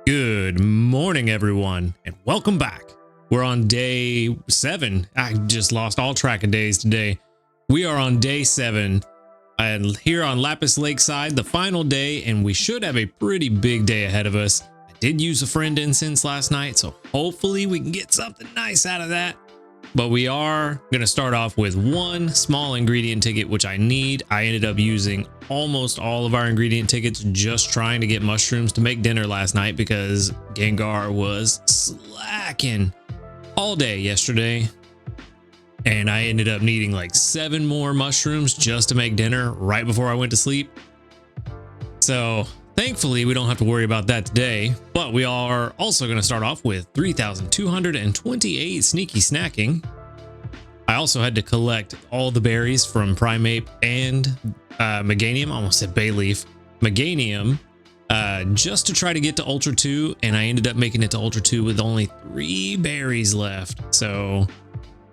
Good morning, everyone, and welcome back. We're on day 7. I just lost all track of days today. We are on day 7, and here on Lapis Lakeside, the final day, and we should have a pretty big day ahead of us. I did use a friend incense last night, so hopefully we can get something nice out of that. But we are going to start off with one small ingredient ticket, which I need. I ended up using almost all of our ingredient tickets just trying to get mushrooms to make dinner last night because Gengar was slacking all day yesterday. And I ended up needing like 7 more mushrooms just to make dinner right before I went to sleep. So thankfully, we don't have to worry about that today, but we are also going to start off with 3,228 sneaky snacking. I also had to collect all the berries from Primeape and Meganium, I almost said Bayleaf, Meganium, just to try to get to Ultra 2, and I ended up making it to Ultra 2 with only 3 berries left. So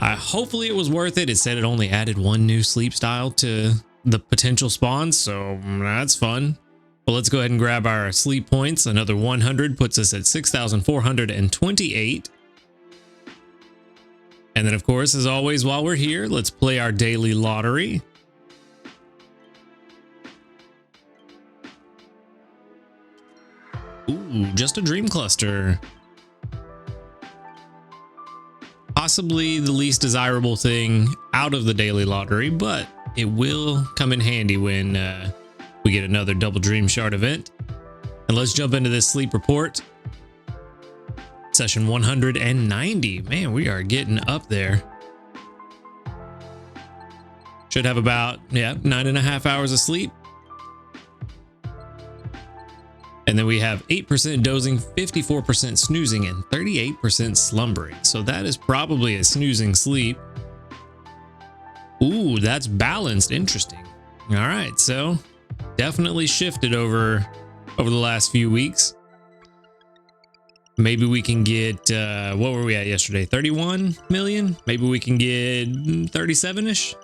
hopefully it was worth it. It said it only added 1 new sleep style to the potential spawns, so that's fun. Well, let's go ahead and grab our sleep points. Another 100 puts us at 6,428. And then, of course, as always, while we're here, let's play our daily lottery. Ooh, just a dream cluster. Possibly the least desirable thing out of the daily lottery, but it will come in handy when we get another double dream shard event. And let's jump into this sleep report. Session 190. Man, we are getting up there. Should have about 9.5 hours of sleep. And then we have 8% dozing, 54% snoozing, and 38% slumbering. So that is probably a snoozing sleep. Ooh, that's balanced. Interesting. All right, so definitely shifted over the last few weeks. Maybe we can get what were we at yesterday? 31 million? Maybe we can get 37-ish.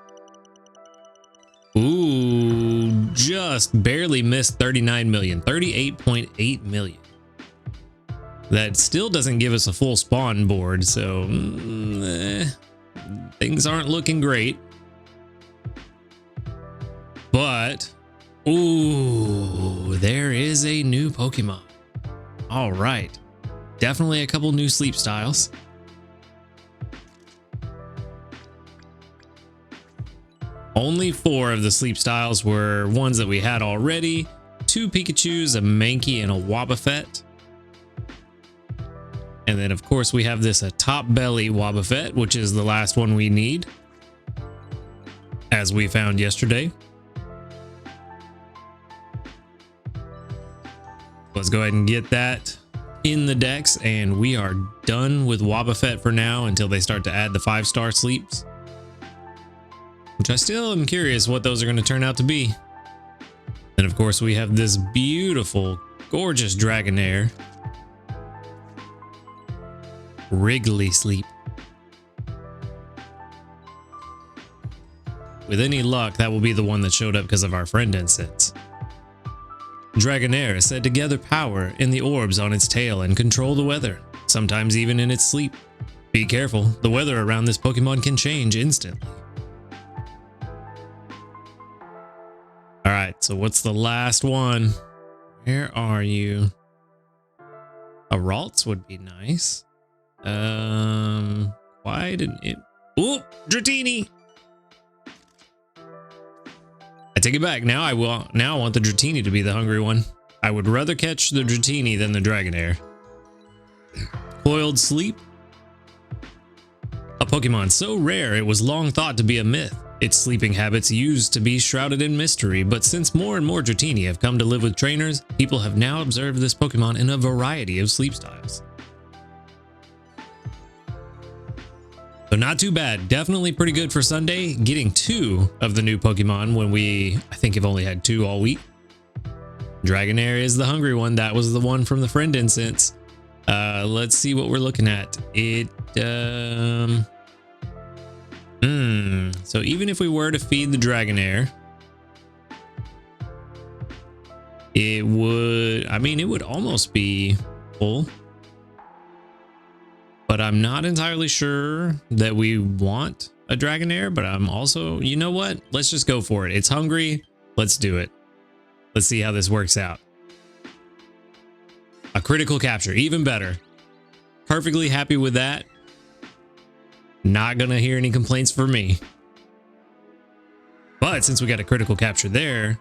Ooh, just barely missed 39 million, 38.8 million. That still doesn't give us a full spawn board, so things aren't looking great. But ooh, there is a new Pokemon. All right. Definitely a couple new sleep styles. Only 4 of the sleep styles were ones that we had already. 2 Pikachus, a Mankey, and a Wobbuffet. And then, of course, we have this top belly Wobbuffet, which is the last one we need, as we found yesterday. Let's go ahead and get that in the decks, and we are done with Wobbuffet for now until they start to add the 5-star sleeps, which I still am curious what those are going to turn out to be. And of course, we have this beautiful, gorgeous Dragonair. Wrigley sleep. With any luck, that will be the one that showed up because of our friend incense. Dragonair is said to gather power in the orbs on its tail and control the weather, sometimes even in its sleep. Be careful, the weather around this Pokemon can change instantly. Alright, so what's the last one? Where are you? A Ralts would be nice. Why didn't it? Ooh, Dratini! I take it back. Now I want the Dratini to be the hungry one. I would rather catch the Dratini than the Dragonair. Coiled Sleep. A Pokemon so rare it was long thought to be a myth. Its sleeping habits used to be shrouded in mystery, but since more and more Dratini have come to live with trainers, people have now observed this Pokemon in a variety of sleep styles. So not too bad. Definitely pretty good for Sunday. Getting 2 of the new Pokemon when I think have only had 2 all week. Dragonair is the hungry one. That was the one from the friend incense. Let's see what we're looking at. So even if we were to feed the Dragonair, it would almost be full. But I'm not entirely sure that we want a Dragonair, but I'm also, you know what? Let's just go for it. It's hungry. Let's do it. Let's see how this works out. A critical capture, even better. Perfectly happy with that. Not gonna hear any complaints from me. But since we got a critical capture there,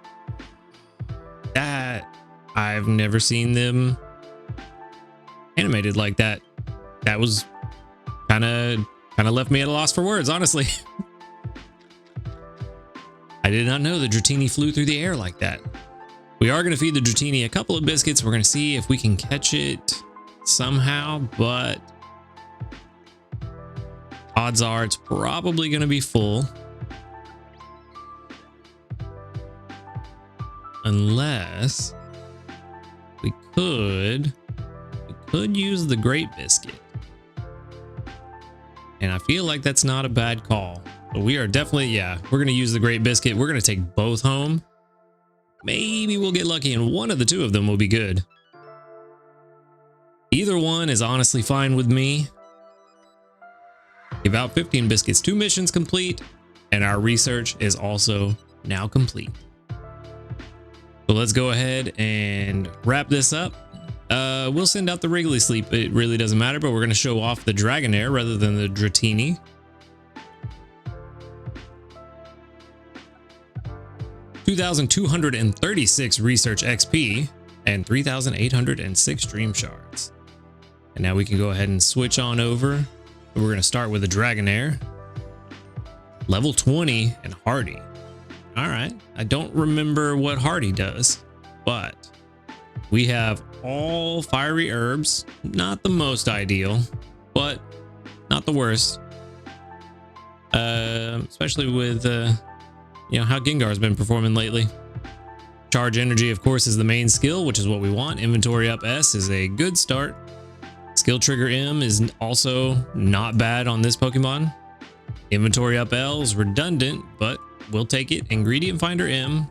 that I've never seen them animated like that. That was kind of left me at a loss for words, honestly. I did not know the Dratini flew through the air like that. We are going to feed the Dratini a couple of biscuits. We're going to see if we can catch it somehow, but odds are it's probably going to be full. Unless we could use the Great Biscuit. And I feel like that's not a bad call. But we are definitely, yeah, we're going to use the Great Biscuit. We're going to take both home. Maybe we'll get lucky and one of the two of them will be good. Either one is honestly fine with me. Give out 15 biscuits, 2 missions complete, and our research is also now complete. So let's go ahead and wrap this up. We'll send out the Wrigley Sleep. It really doesn't matter, but we're going to show off the Dragonair rather than the Dratini. $2,236 research XP and 3,806 Dream Shards. And now we can go ahead and switch on over. We're going to start with the Dragonair. Level 20 and Hardy. All right. I don't remember what Hardy does, but we have all fiery herbs. Not the most ideal, but not the worst. Especially with, you know, how Gengar's been performing lately. Charge energy, of course, is the main skill, which is what we want. Inventory up S is a good start. Skill trigger M is also not bad on this Pokemon. Inventory up L is redundant, but we'll take it. Ingredient finder M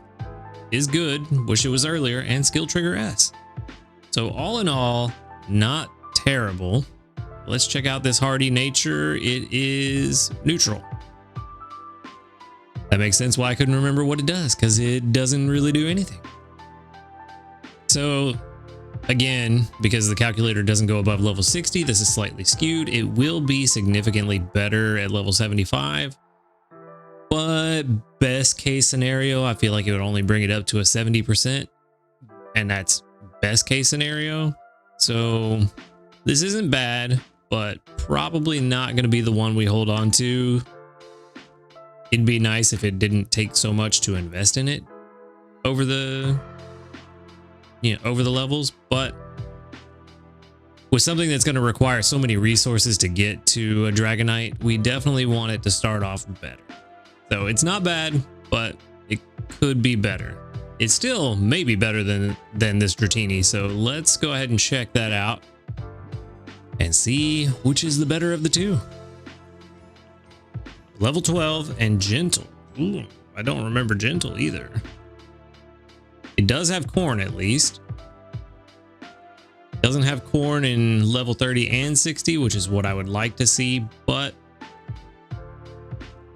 is good. Wish it was earlier. And skill trigger S. So all in all, not terrible. Let's check out this hardy nature. It is neutral. That makes sense why I couldn't remember what it does, because it doesn't really do anything. So again, because the calculator doesn't go above level 60, this is slightly skewed. It will be significantly better at level 75. But best case scenario, I feel like it would only bring it up to a 70%. And that's best case scenario. So this isn't bad, but probably not going to be the one we hold on to. It'd be nice if it didn't take so much to invest in it over the, over the levels, but with something that's going to require so many resources to get to a Dragonite, we definitely want it to start off better. So it's not bad, but it could be better. It's still maybe better than this Dratini. So let's go ahead and check that out and see which is the better of the two. Level 12 and Gentle. Ooh, I don't remember Gentle either. It does have corn at least. Doesn't have corn in level 30 and 60, which is what I would like to see, but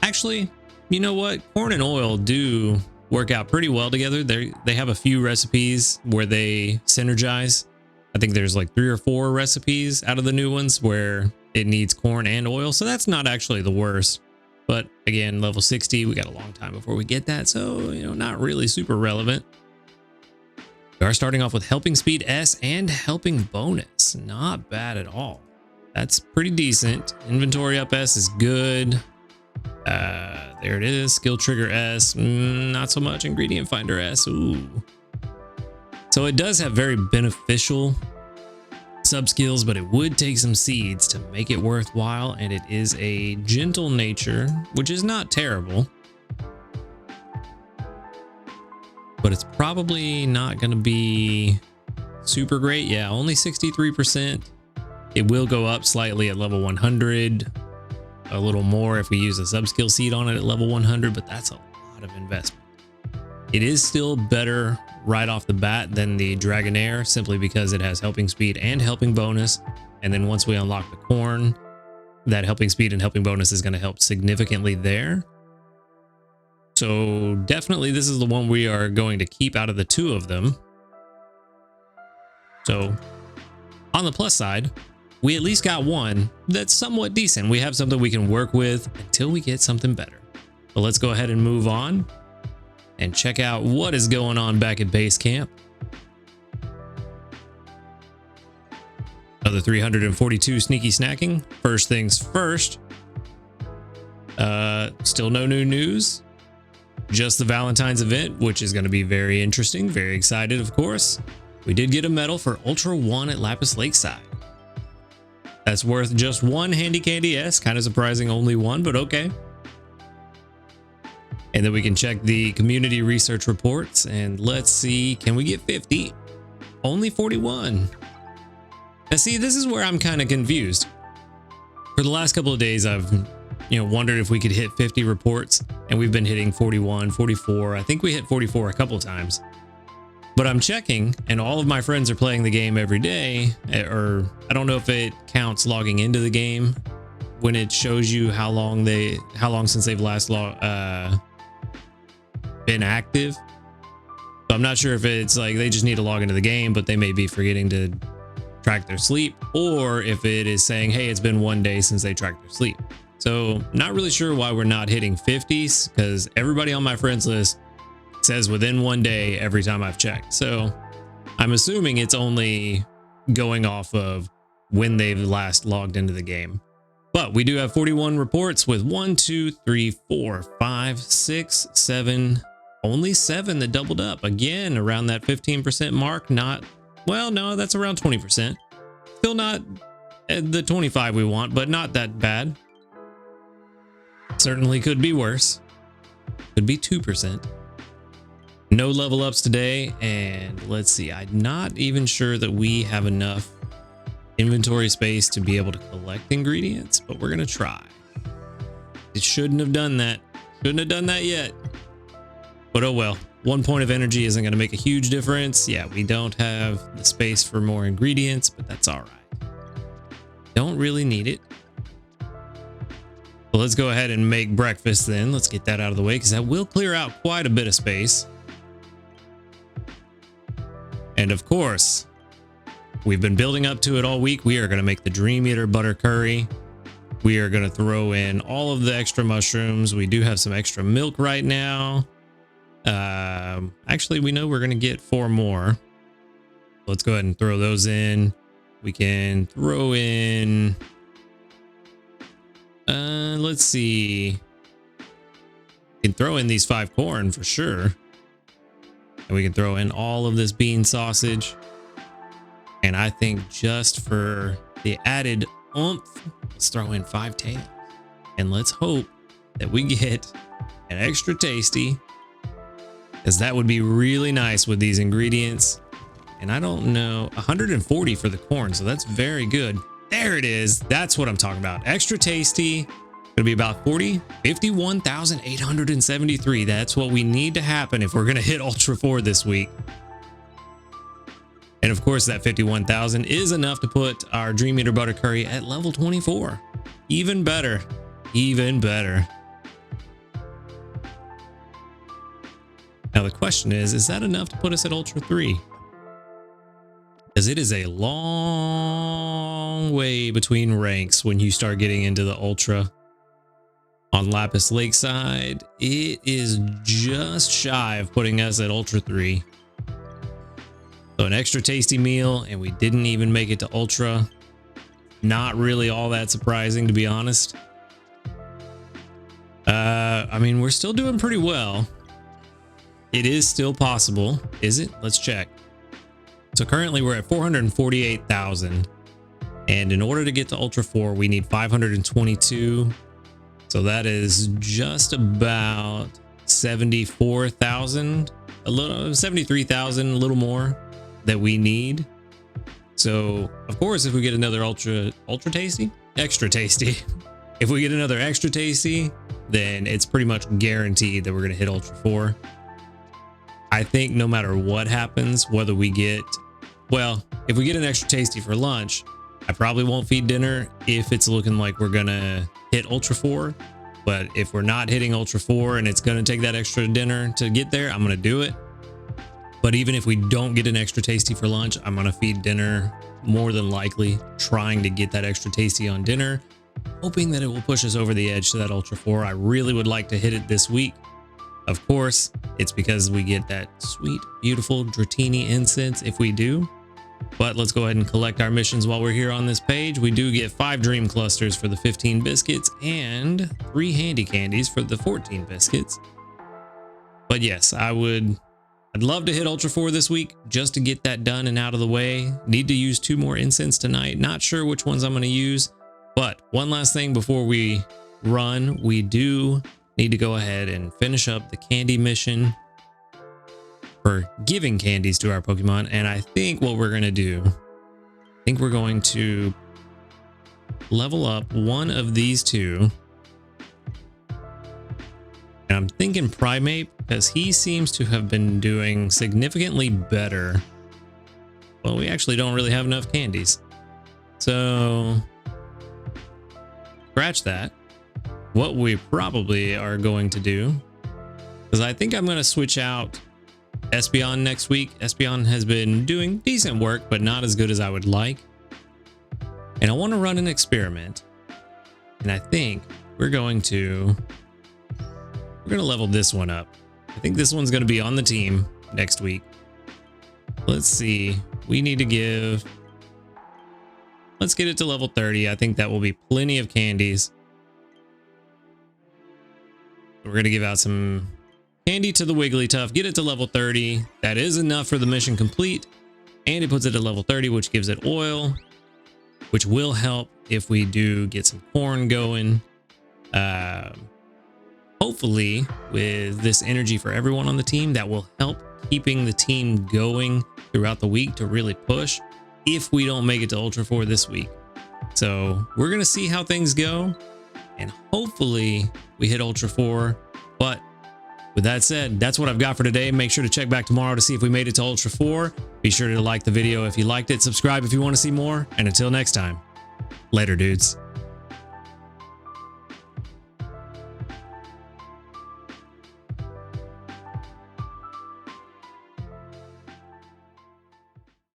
actually, you know what? Corn and oil do work out pretty well together. They have a few recipes where they synergize. I think there's like 3 or 4 recipes out of the new ones where it needs corn and oil, so that's not actually the worst. But again, level 60, we got a long time before we get that, so not really super relevant. We are starting off with Helping Speed S and Helping Bonus. Not bad at all. That's pretty decent. Inventory up S is good. There it is. Skill trigger S, not so much. Ingredient finder S, ooh. So it does have very beneficial sub skills, but it would take some seeds to make it worthwhile, and it is a gentle nature, which is not terrible. But it's probably not going to be super great. Yeah, only 63%. It will go up slightly at level 100. A little more if we use a sub-skill seed on it at level 100, but that's a lot of investment. It is still better right off the bat than the Dragonair, simply because it has helping speed and helping bonus. And then once we unlock the corn, that helping speed and helping bonus is going to help significantly there. So definitely this is the one we are going to keep out of the two of them. So on the plus side, we at least got one that's somewhat decent. We have something we can work with until we get something better. So let's go ahead and move on and check out what is going on back at base camp. Another 342 sneaky snacking. First things first. Still no new news. Just the Valentine's event, which is going to be very interesting. Very excited, of course. We did get a medal for Ultra 1 at Lapis Lakeside. That's worth just one Handy Candy S. Kind of surprising, only one, but okay. And then we can check the community research reports and let's see, can we get 50? Only 41. Now see, this is where I'm kind of confused. For the last couple of days, I've wondered if we could hit 50 reports, and we've been hitting 41, 44. I think we hit 44 a couple of times. But I'm checking, and all of my friends are playing the game every day, or I don't know if it counts logging into the game when it shows you how long since they've last been active. So I'm not sure if it's like they just need to log into the game, but they may be forgetting to track their sleep, or if it is saying, hey, it's been 1 day since they tracked their sleep. So not really sure why we're not hitting 50s, because everybody on my friends list says within 1 day every time I've checked. So I'm assuming it's only going off of when they've last logged into the game. But we do have 41 reports with 1, 2, 3, 4, 5, 6, 7, only 7 that doubled up. Again, around that 15% mark. Not, well, no, that's around 20%. Still not at the 25 we want, but not that bad. Certainly could be worse. Could be 2%. No level ups today, and let's see, I'm not even sure that we have enough inventory space to be able to collect ingredients, but we're gonna try. It shouldn't have done that. Shouldn't have done that yet. But oh well. 1 point of energy isn't gonna make a huge difference. Yeah, we don't have the space for more ingredients, but that's all right. Don't really need it. Well, let's go ahead and make breakfast then. Let's get that out of the way, because that will clear out quite a bit of space. And of course, we've been building up to it all week. We are going to make the Dream Eater butter curry. We are going to throw in all of the extra mushrooms. We do have some extra milk right now. Actually, we know we're going to get 4 more. Let's go ahead and throw those in. We can throw in... let's see. We can throw in these 5 corn for sure. And we can throw in all of this bean sausage. And I think just for the added oomph, let's throw in 5 tails. And let's hope that we get an extra tasty, because that would be really nice with these ingredients. And I don't know, 140 for the corn, so that's very good. There it is. That's what I'm talking about. Extra tasty. Gonna be about 51,873. That's what we need to happen if we're gonna hit Ultra 4 this week. And of course, that 51,000 is enough to put our Dream Eater butter curry at level 24. Even better. Even better. Now the question is that enough to put us at Ultra 3? Because it is a long way between ranks when you start getting into the Ultra. On Lapis Lakeside, it is just shy of putting us at Ultra 3. So an extra tasty meal, and we didn't even make it to Ultra. Not really all that surprising, to be honest. I mean, we're still doing pretty well. It is still possible. Is it? Let's check. So currently we're at 448,000. And in order to get to Ultra 4, we need 522. So that is just about 74,000, a little 73,000, a little more that we need. So of course, if we get another extra tasty, if we get another extra tasty, then it's pretty much guaranteed that we're going to hit Ultra 4. I think no matter what happens, whether we get, well, if we get an extra tasty for lunch, I probably won't feed dinner if it's looking like we're gonna hit Ultra 4. But if we're not hitting Ultra 4 and it's gonna take that extra dinner to get there, I'm gonna do it. But even if we don't get an extra tasty for lunch, I'm gonna feed dinner more than likely, trying to get that extra tasty on dinner, hoping that it will push us over the edge to that Ultra 4. I really would like to hit it this week. Of course, it's because we get that sweet, beautiful Dratini incense if we do. But let's go ahead and collect our missions while we're here on this page. We do get 5 dream clusters for the 15 biscuits and 3 handy candies for the 14 biscuits. But yes, I'd love to hit Ultra 4 this week just to get that done and out of the way. Need to use 2 more incense tonight. Not sure which ones I'm going to use. But one last thing before we run, we do need to go ahead and finish up the candy mission for giving candies to our Pokemon. And I think what we're going to do, I think we're going to level up one of these 2. And I'm thinking Primate, because he seems to have been doing significantly better. Well, we actually don't really have enough candies. So scratch that. What we probably are going to do, because I think I'm going to switch out Espeon next week. Espeon has been doing decent work, but not as good as I would like. And I want to run an experiment. And I think we're going to level this one up. I think this one's going to be on the team next week. Let's see. We need to let's get it to level 30. I think that will be plenty of candies. We're going to give out some candy to the Wigglytuff, get it to level 30. That is enough for the mission complete. And it puts it at level 30, which gives it oil, which will help if we do get some corn going. Hopefully with this energy for everyone on the team, that will help keeping the team going throughout the week to really push if we don't make it to Ultra 4 this week. So we're going to see how things go, and hopefully we hit Ultra 4. But with that said, that's what I've got for today. Make sure to check back tomorrow to see if we made it to Ultra 4. Be sure to like the video if you liked it, subscribe if you want to see more, and until next time, later dudes.